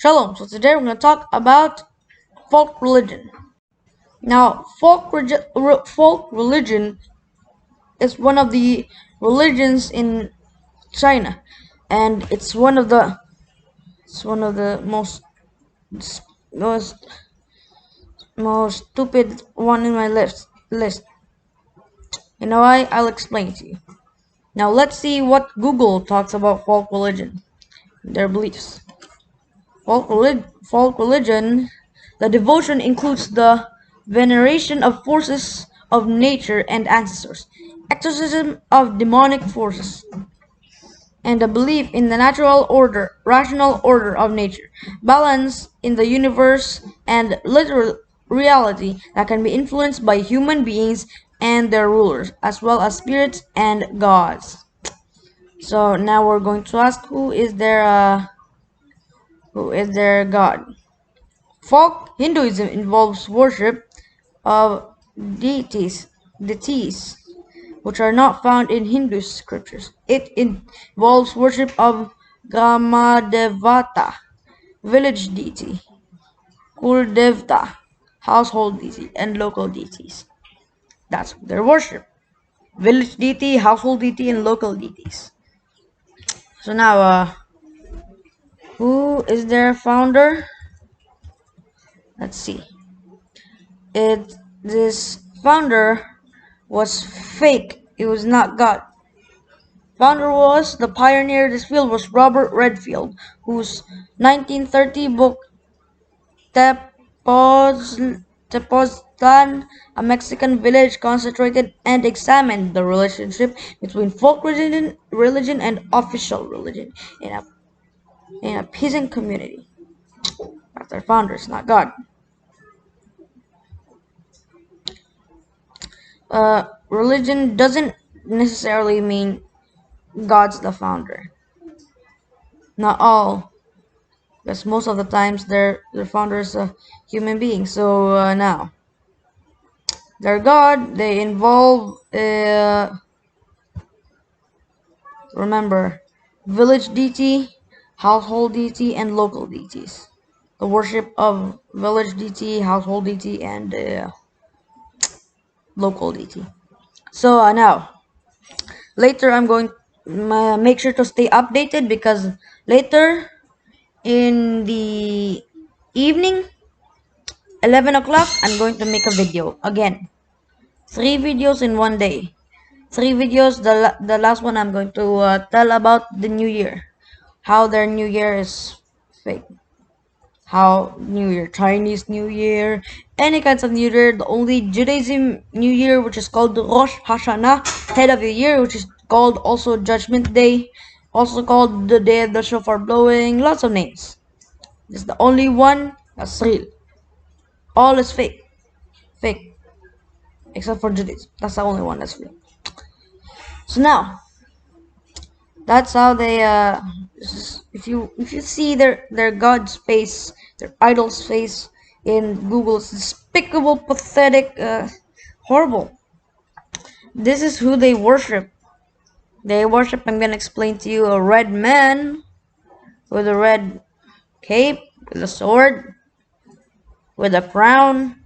Shalom. So today we're going to talk about folk religion. Now, folk religion is one of the religions in China, and it's one of the most stupid one in my list. You know why? I'll explain it to you. Now let's see what Google talks about folk religion, their beliefs. Folk religion, the devotion includes the veneration of forces of nature and ancestors, exorcism of demonic forces, and a belief in the rational order of nature, balance in the universe, and literal reality that can be influenced by human beings and their rulers, as well as spirits and gods. So now we're going to ask, who is their god? Folk Hinduism involves worship of deities, which are not found in Hindu scriptures. It involves worship of Gramadevata, village deity, Kuldevta, household deity, and local deities. That's their worship. Village deity, household deity, and local deities. So now, who is their founder? Let's see. This founder was fake. It was not God. The pioneer of this field was Robert Redfield, whose 1930 book Tepoztlan, a Mexican village, concentrated and examined the relationship between folk religion and official religion in a peasant community. That's their founders, not God. Religion doesn't necessarily mean God's the founder. Not all, because most of the times their founder is a human being. So now, their God, they involve remember, village deity, household deity, and local deities. The worship of village deity, household deity, and local deity. So now, later I'm going to make sure to stay updated, because later in the evening, 11 o'clock, I'm going to make a video again. 3 videos in one day. 3 videos. The last one I'm going to tell about the New Year, how their New Year is fake. How New Year, Chinese New Year, any kinds of New Year. The only Judaism New Year, which is called Rosh Hashanah, head of the year, which is called also Judgment Day, also called the Day of the Shofar Blowing. Lots of names. This is the only one that's real. All is fake, except for Judaism. That's the only one that's real. So now, that's how they if you see their God's face, their idol's face in Google, it's despicable, pathetic, horrible. This is who they worship. I'm gonna explain to you a red man with a red cape, with a sword, with a crown,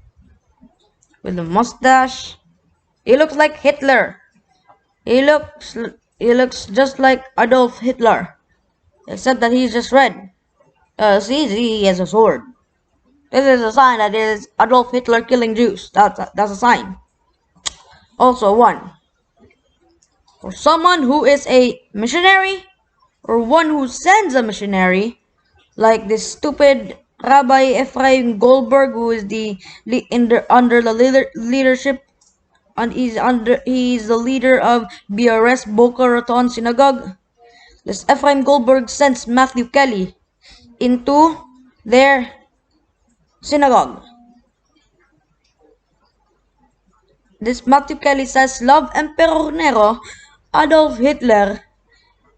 with a mustache. He looks like Hitler. He looks just like Adolf Hitler, except that he's just red. See, he has a sword. This is a sign that it is Adolf Hitler killing Jews. That's a sign. Also, one, for someone who is a missionary, or one who sends a missionary, like this stupid Rabbi Ephraim Goldberg, who is under the leadership. And he's the leader of BRS Boca Raton Synagogue. This Ephraim Goldberg sends Matthew Kelly into their synagogue. This Matthew Kelly says, "Love Emperor Nero, Adolf Hitler,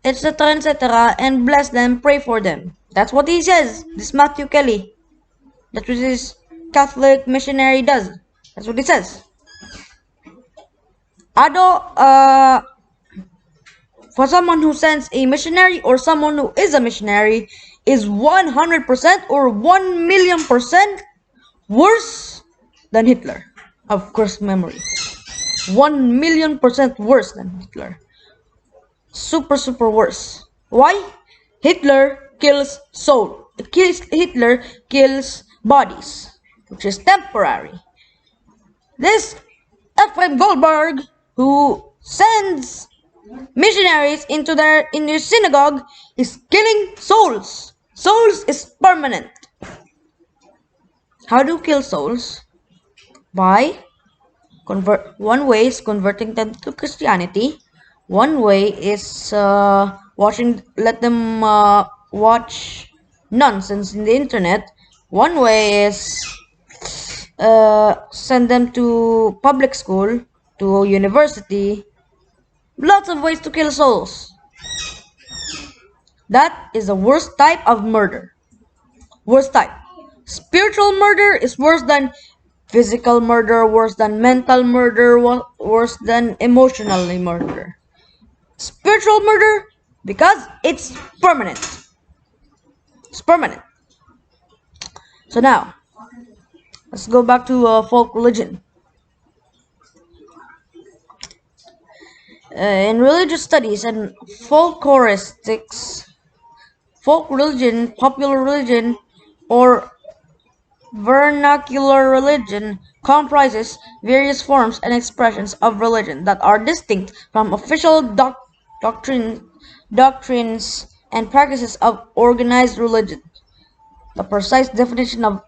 etc., etc., and bless them, pray for them." That's what he says. This Matthew Kelly. That's what this Catholic missionary does. That's what he says. For someone who sends a missionary, or someone who is a missionary, is 100% or 1,000,000% worse than Hitler. Of course, memory. 1,000,000% worse than Hitler. Super worse. Why? Hitler kills soul. Hitler kills bodies, which is temporary. This Ephraim Goldberg, who sends missionaries into their synagogue, is killing souls. Souls is permanent. How do you kill souls? By one way is converting them to Christianity. One way is let them watch nonsense in the internet. One way is send them to public school, to university. Lots of ways to kill souls. That is the worst type of murder. Worst type. Spiritual murder is worse than physical murder, worse than mental murder, worse than emotional murder. Spiritual murder, because it's permanent. It's permanent. So now, let's go back to folk religion. In religious studies and folkloristics, folk religion, popular religion, or vernacular religion comprises various forms and expressions of religion that are distinct from official doctrines and practices of organized religion. The precise definition of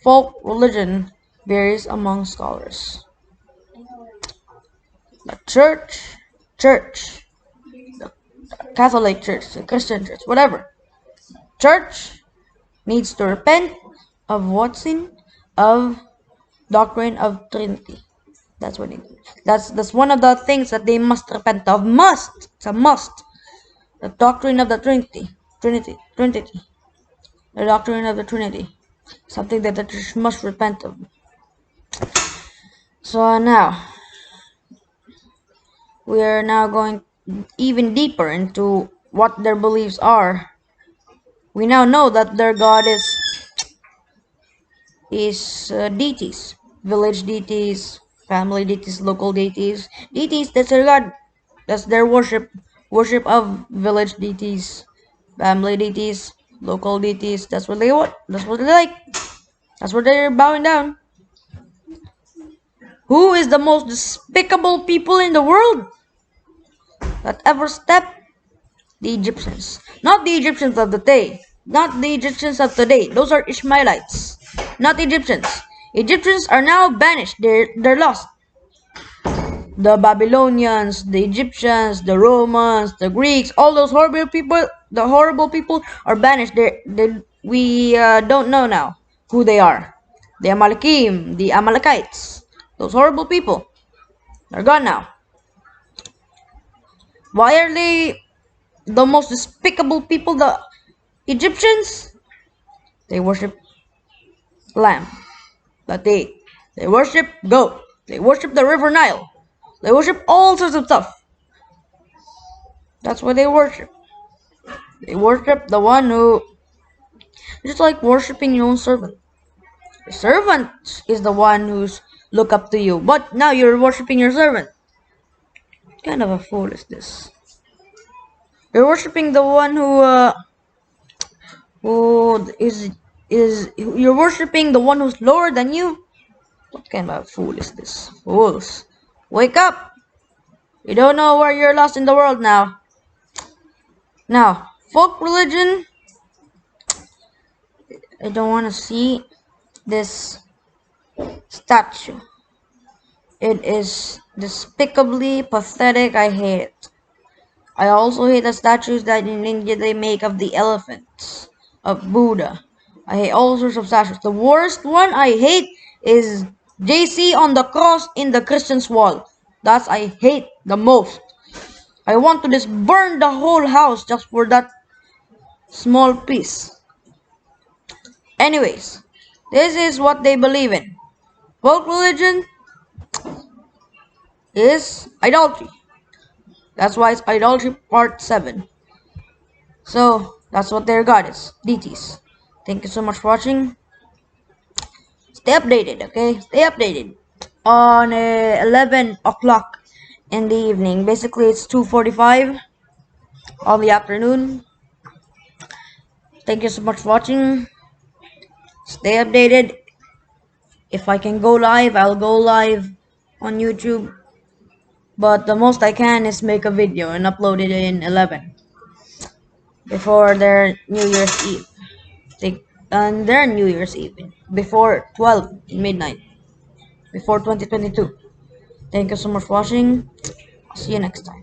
folk religion varies among scholars. The church, the Catholic Church, the Christian Church, whatever. Church needs to repent of what sin? Of doctrine of Trinity. That's what it is. That's one of the things that they must repent of. Must. It's a must. The doctrine of the Trinity. The doctrine of the Trinity. Something that the church must repent of. So now, we are now going even deeper into what their beliefs are. We now know that their God is deities, village deities, family deities, local deities. Deities, that's their God. That's their worship. Worship of village deities, family deities, local deities. That's what they want. That's what they like. That's what they're bowing down. Who is the most despicable people in the world that ever stepped? The Egyptians. Not the Egyptians of the day. Not the Egyptians of today. Those are Ishmaelites. Not Egyptians. Egyptians are now banished. They're lost. The Babylonians, the Egyptians, the Romans, the Greeks, all those horrible people, are banished. We don't know now who they are. The Amalekim, the Amalekites, those horrible people, they're gone now. Why are they the most despicable people? The Egyptians, they worship lamb that they ate. They worship goat. They worship the river Nile. They worship all sorts of stuff. That's what they worship. They worship the one who, just like worshiping your own servant. The servant is the one who's look up to you, but now you're worshiping your servant. What kind of a fool is this? You're worshiping the one you're worshiping the one who's lower than you. What kind of a fool is this? Fools, wake up! You don't know where you're lost in the world now. Now, folk religion. I don't want to see this statue. It is despicably pathetic. I hate it. I also hate the statues that in India they make of the elephants, of Buddha. I hate all sorts of statues. The worst one I hate is JC on the cross in the Christian's wall. That's I hate the most. I want to just burn the whole house just for that small piece. Anyways, this is what they believe in. Folk religion is idolatry. That's why it's Idolatry Part 7. So, That's what their god is. Deities. Thank you so much for watching. Stay updated, okay? Stay updated. On 11 o'clock in the evening. Basically, it's 2:45 of the afternoon. Thank you so much for watching. Stay updated. If I can go live, I'll go live on YouTube. But the most I can is make a video and upload it in 11 before their New Year's Eve. And their New Year's Eve before 12 midnight, before 2022. Thank you so much for watching. See you next time.